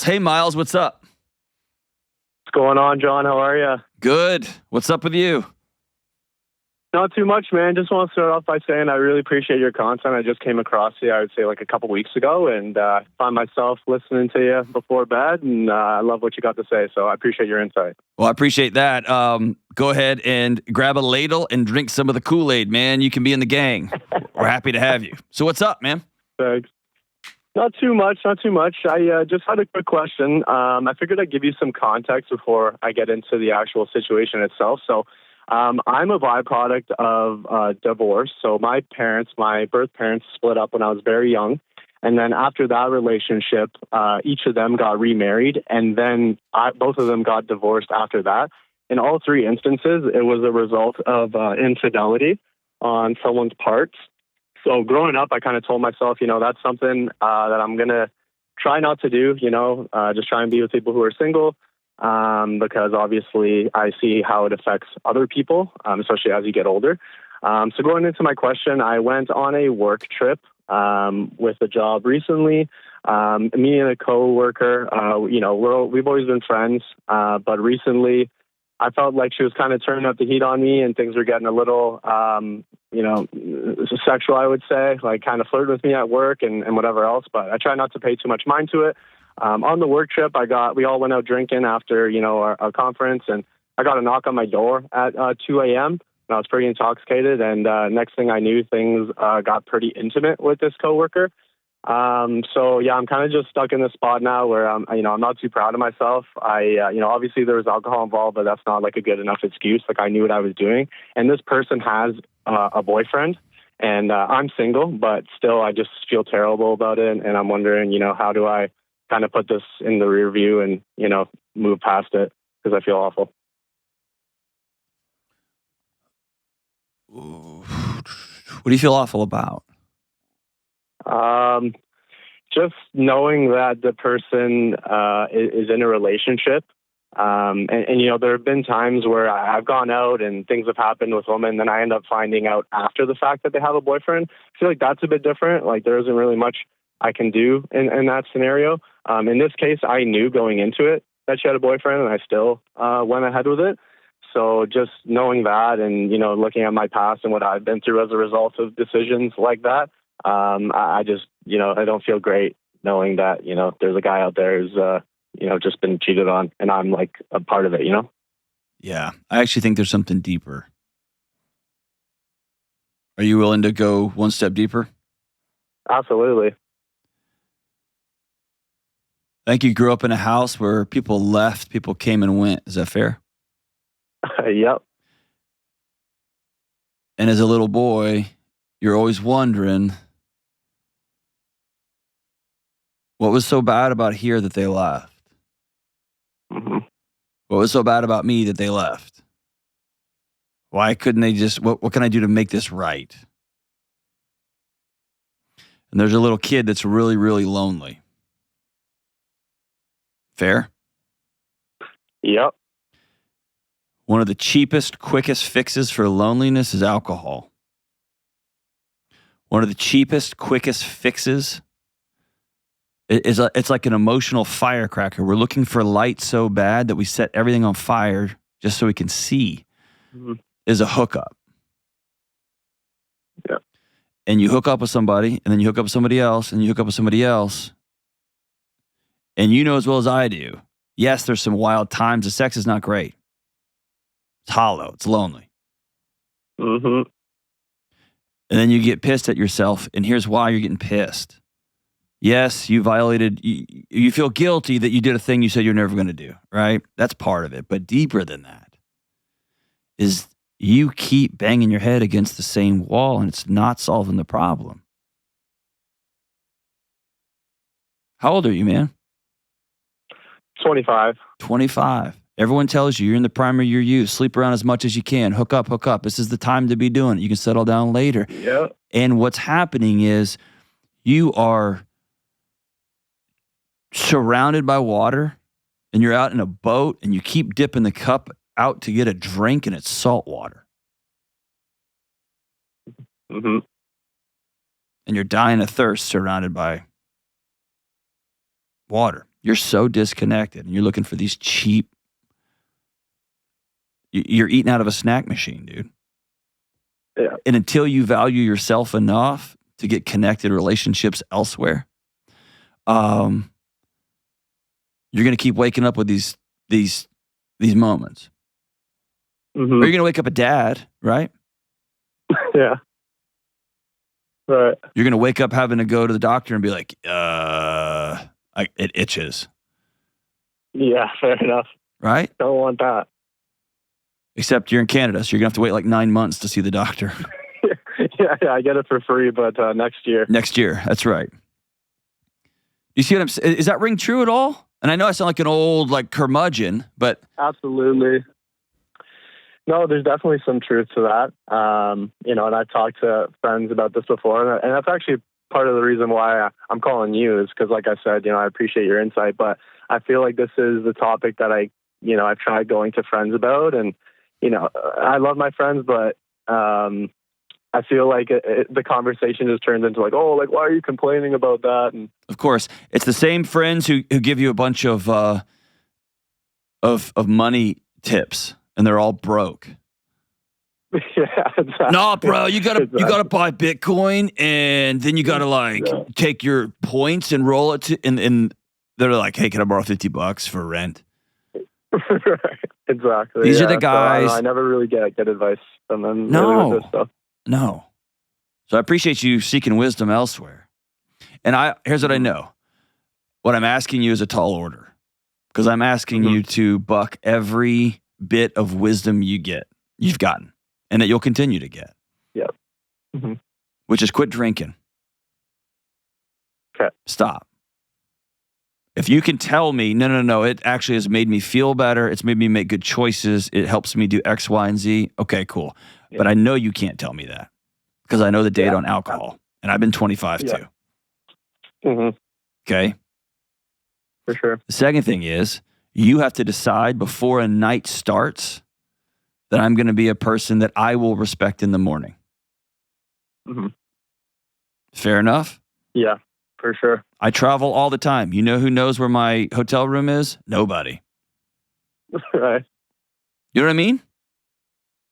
Hey, Miles, what's up? What's going on, John? How are you? Good. What's up with you? Not too much, man. Just want to start off by saying I really appreciate your content. I just came across you, I would say, like a couple weeks ago, and found myself listening to you before bed, and I love what you got to say, so I appreciate your insight. Well, I appreciate that. Go ahead and grab a ladle and drink some of the Kool-Aid, man. You can be in the gang. We're happy to have you. So what's up, man? Thanks. Not too much. I just had a quick question. I figured I'd give you some context before I get into the actual situation itself. So I'm a byproduct of divorce. So my birth parents split up when I was very young. And then after that relationship, each of them got remarried. And then both of them got divorced after that. In all three instances, it was a result of infidelity on someone's part. So growing up, I kind of told myself, that's something that I'm going to try not to do, just try and be with people who are single, because obviously I see how it affects other people, especially as you get older. So going into my question, I went on a work trip with a job recently. Me and a coworker, we've always been friends, but recently I felt like she was kind of turning up the heat on me, and things were getting a little, sexual, I would say, like kind of flirting with me at work and whatever else. But I try not to pay too much mind to it. On the work trip, we all went out drinking after, our conference, and I got a knock on my door at 2 a.m. and I was pretty intoxicated. And next thing I knew, things got pretty intimate with this coworker. So yeah, I'm kind of just stuck in this spot now where I'm not too proud of myself. Obviously there was alcohol involved, but that's not like a good enough excuse. Like I knew what I was doing, and this person has a boyfriend, and I'm single, but still I just feel terrible about it. And I'm wondering, how do I kind of put this in the rear view and, move past it, because I feel awful. What do you feel awful about? Just knowing that the person is in a relationship. And there have been times where I've gone out and things have happened with women, and then I end up finding out after the fact that they have a boyfriend. I feel like that's a bit different. Like there isn't really much I can do in that scenario. In this case, I knew going into it that she had a boyfriend, and I still went ahead with it. So just knowing that and, looking at my past and what I've been through as a result of decisions like that, I just, I don't feel great knowing that, there's a guy out there who's, just been cheated on, and I'm like a part of it, Yeah, I actually think there's something deeper. Are you willing to go one step deeper? Absolutely. I think you grew up in a house where people left, people came and went. Is that fair? Yep. And as a little boy, you're always wondering, what was so bad about here that they left? Mm-hmm. What was so bad about me that they left? Why couldn't they just, what can I do to make this right? And there's a little kid that's really, really lonely. Fair? Yep. One of the cheapest, quickest fixes for loneliness is alcohol. One of the cheapest, quickest fixes it's like an emotional firecracker. We're looking for light so bad that we set everything on fire just so we can see. Mm-hmm. Is a hookup. Yeah. And you hook up with somebody, and then you hook up with somebody else, and you hook up with somebody else. And you know as well as I do, yes, there's some wild times. The sex is not great. It's hollow. It's lonely. Mm-hmm. And then you get pissed at yourself, and here's why you're getting pissed. Yes, you violated, you feel guilty that you did a thing you said you're never going to do, right? That's part of it. But deeper than that is you keep banging your head against the same wall, and it's not solving the problem. How old are you, man? 25. 25. Everyone tells you you're in the prime of your youth. Sleep around as much as you can. Hook up, hook up. This is the time to be doing it. You can settle down later. Yeah. And what's happening is you are surrounded by water, and you're out in a boat, and you keep dipping the cup out to get a drink, and it's salt water. Mm-hmm. And you're dying of thirst surrounded by water. You're so disconnected, and you're looking for these cheap. You're eating out of a snack machine, dude. Yeah. And until you value yourself enough to get connected relationships elsewhere, you're going to keep waking up with these moments. Mm-hmm. Or you're going to wake up a dad, right? Yeah. Right. You're going to wake up having to go to the doctor and be like, it itches. Yeah, fair enough. Right? Don't want that. Except you're in Canada, so you're going to have to wait like 9 months to see the doctor. Yeah, I get it for free, but next year. Next year, that's right. You see what I'm saying? Is that ring true at all? And I know I sound like an old curmudgeon, but... Absolutely. No, there's definitely some truth to that. And I've talked to friends about this before, and that's actually part of the reason why I'm calling you is because, like I said, I appreciate your insight, but I feel like this is the topic that I've tried going to friends about, and, I love my friends, but I feel like the conversation just turns into why are you complaining about that? And of course, it's the same friends who give you a bunch of money tips, and they're all broke. Yeah, exactly. No, bro, you gotta buy Bitcoin, and then you gotta take your points and roll it to, and they're like, hey, can I borrow $50 for rent? Right. Exactly. These are the guys. So I never really get good advice from them. No. Really with this stuff. No. So I appreciate you seeking wisdom elsewhere. And here's what I know. What I'm asking you is a tall order, because I'm asking you to buck every bit of wisdom you've gotten, and that you'll continue to get. Yep. Mm-hmm. Which is quit drinking. Okay. Stop. If you can tell me, no, it actually has made me feel better. It's made me make good choices. It helps me do X, Y, and Z. Okay, cool. Yeah. But I know you can't tell me that, because I know the data on alcohol, and I've been 25 too. Mm-hmm. Okay? For sure. The second thing is, you have to decide before a night starts that I'm going to be a person that I will respect in the morning. Mm-hmm. Fair enough? Yeah, for sure. I travel all the time. You know who knows where my hotel room is? Nobody. Right. You know what I mean?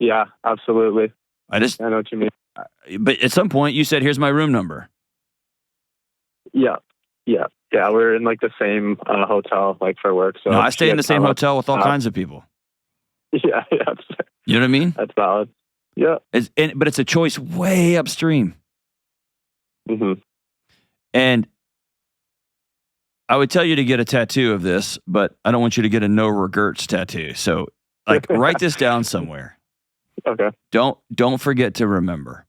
Yeah, absolutely. I know what you mean. But at some point, you said, here's my room number. Yeah. We're in the same hotel for work. So no, I stay in the same hotel with all kinds of people. Yeah. You know what I mean? That's valid. Yeah. But it's a choice way upstream. Mm-hmm. And I would tell you to get a tattoo of this, but I don't want you to get a no regrets tattoo. So write this down somewhere. Okay. Don't forget to remember.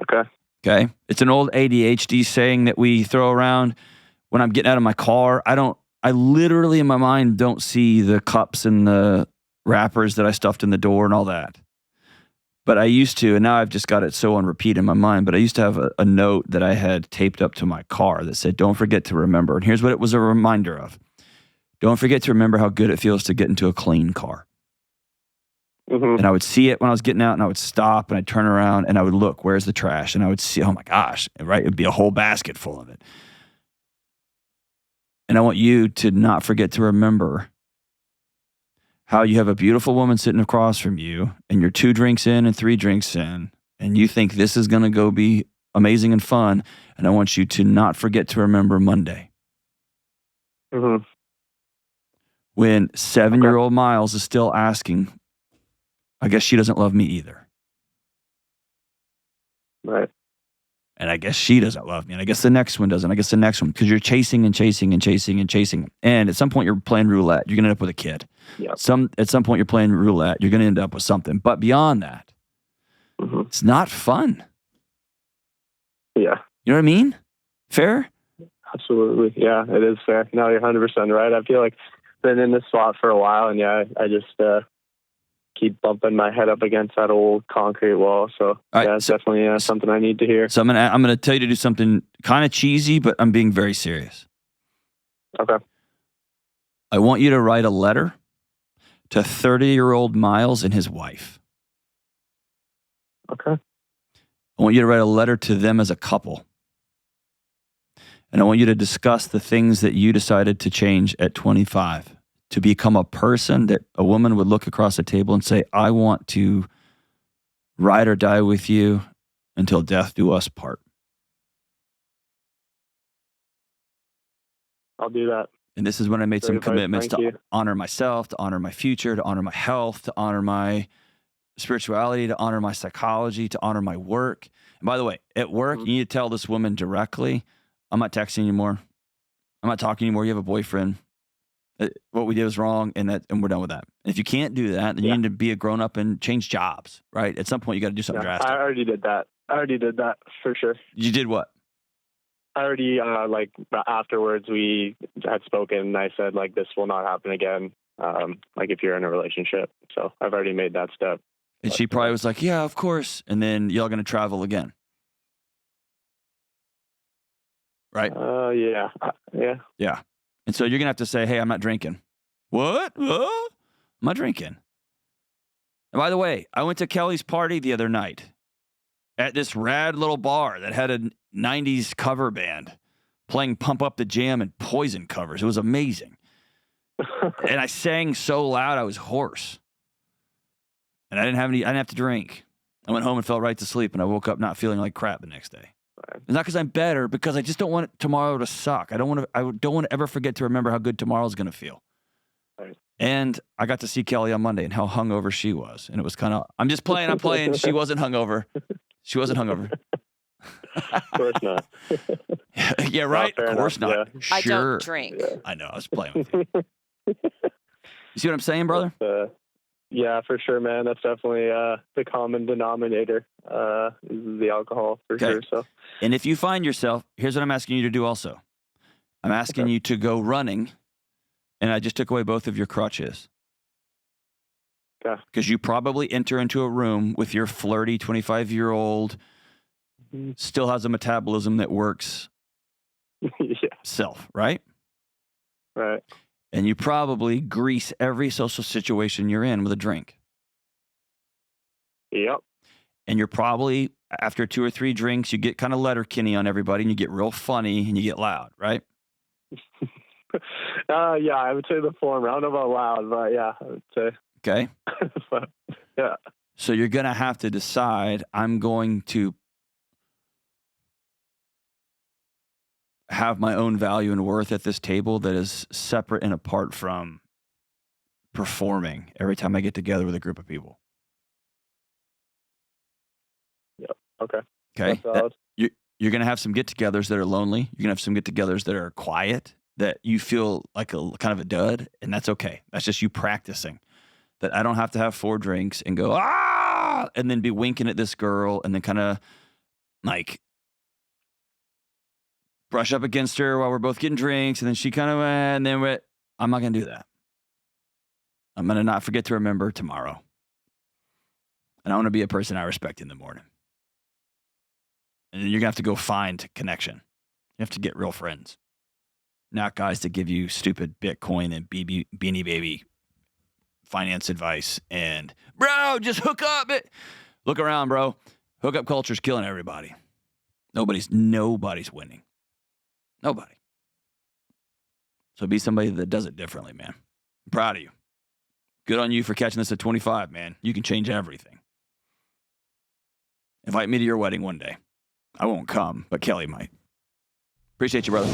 Okay. Okay. It's an old ADHD saying that we throw around when I'm getting out of my car. I literally in my mind don't see the cups and the wrappers that I stuffed in the door and all that. But I used to, and now I've just got it so on repeat in my mind, but I used to have a note that I had taped up to my car that said, don't forget to remember. And here's what it was a reminder of. Don't forget to remember how good it feels to get into a clean car. Mm-hmm. And I would see it when I was getting out, and I would stop, and I'd turn around, and I would look, where's the trash? And I would see, oh my gosh, right? It'd be a whole basket full of it. And I want you to not forget to remember how you have a beautiful woman sitting across from you, and you're 2 drinks in and 3 drinks in, and you think this is going to go be amazing and fun. And I want you to not forget to remember Monday. Mm-hmm. When 7-year-old Miles is still asking, I guess she doesn't love me either. Right. And I guess she doesn't love me. And I guess the next one doesn't. I guess the next one. Because you're chasing and chasing and chasing and chasing. And at some point, you're playing roulette. You're going to end up with a kid. Yep. At some point, you're playing roulette. You're going to end up with something. But beyond that, it's not fun. Yeah. You know what I mean? Fair? Absolutely. Yeah, it is fair. No, you're 100% right. I feel like I've been in this spot for a while, and yeah, I just keep bumping my head up against that old concrete wall. So it's definitely something I need to hear. So I'm gonna tell you to do something kind of cheesy, but I'm being very serious. Okay. I want you to write a letter to 30-year-old Miles and his wife. Okay. I want you to write a letter to them as a couple. And I want you to discuss the things that you decided to change at 25 to become a person that a woman would look across the table and say, I want to ride or die with you until death do us part. I'll do that. And this is when I made some Great advice. commitments Thank to you. honor myself, to honor my future, to honor my health, to honor my spirituality, to honor my psychology, to honor my work. And by the way, at work, you need to tell this woman directly, I'm not texting anymore. I'm not talking anymore. You have a boyfriend. What we did was wrong, and we're done with that. And if you can't do that, then you need to be a grown up and change jobs, right? At some point, you got to do something drastic. I already did that. For sure. You did what? I already, like, afterwards we had spoken, and I said, like, this will not happen again, like, if you're in a relationship. So I've already made that step. And she probably was like, yeah, of course. And then y'all going to travel again. Right? Yeah. Yeah. And so you're going to have to say, hey, I'm not drinking. What? I'm not drinking. And by the way, I went to Kelly's party the other night at this rad little bar that had a 90s cover band playing Pump Up the Jam and Poison covers. It was amazing. And I sang so loud I was hoarse. And I didn't have to drink. I went home and fell right to sleep, and I woke up not feeling like crap the next day. It's not because I'm better, because I just don't want tomorrow to suck. I don't want to ever forget to remember how good tomorrow's going to feel. Right. And I got to see Kelly on Monday and how hungover she was. And it was kind of, I'm playing. She wasn't hungover. Of course not. Yeah, right? Fair Of course enough, not. yeah. Sure. I don't drink. Yeah. I know. I was playing with you. You see what I'm saying, brother? Yeah, for sure, man. That's definitely the common denominator is the alcohol, for sure. So, and if you find yourself, here's what I'm asking you to do also. I'm asking you to go running, and I just took away both of your crutches. Okay. Because you probably enter into a room with your flirty 25-year-old, still has a metabolism that works self, right? Right. And you probably grease every social situation you're in with a drink. Yep. And you're probably, after 2 or 3 drinks, you get kind of Letterkenny on everybody, and you get real funny, and you get loud, right? Yeah, I would say the form. I don't know about loud, but yeah, I would say. Okay. But, yeah. So you're going to have to decide, I'm going to have my own value and worth at this table that is separate and apart from performing every time I get together with a group of people. Yep. Okay. Okay. That's valid. You're going to have some get-togethers that are lonely. You're going to have some get-togethers that are quiet, that you feel like a kind of a dud, and that's okay. That's just you practicing. That I don't have to have 4 drinks and go, and then be winking at this girl and then kind of like brush up against her while we're both getting drinks, and then she kind of, and then I'm not going to do that. I'm going to not forget to remember tomorrow. And I want to be a person I respect in the morning. And then you're going to have to go find connection. You have to get real friends. Not guys that give you stupid Bitcoin and Beanie Baby finance advice and, bro, just hook up. Look around, bro. Hookup culture's killing everybody. Nobody's winning. Nobody. So be somebody that does it differently, man. I'm proud of you. Good on you for catching this at 25, man. You can change everything. Invite me to your wedding one day. I won't come, but Kelly might. Appreciate you, brother.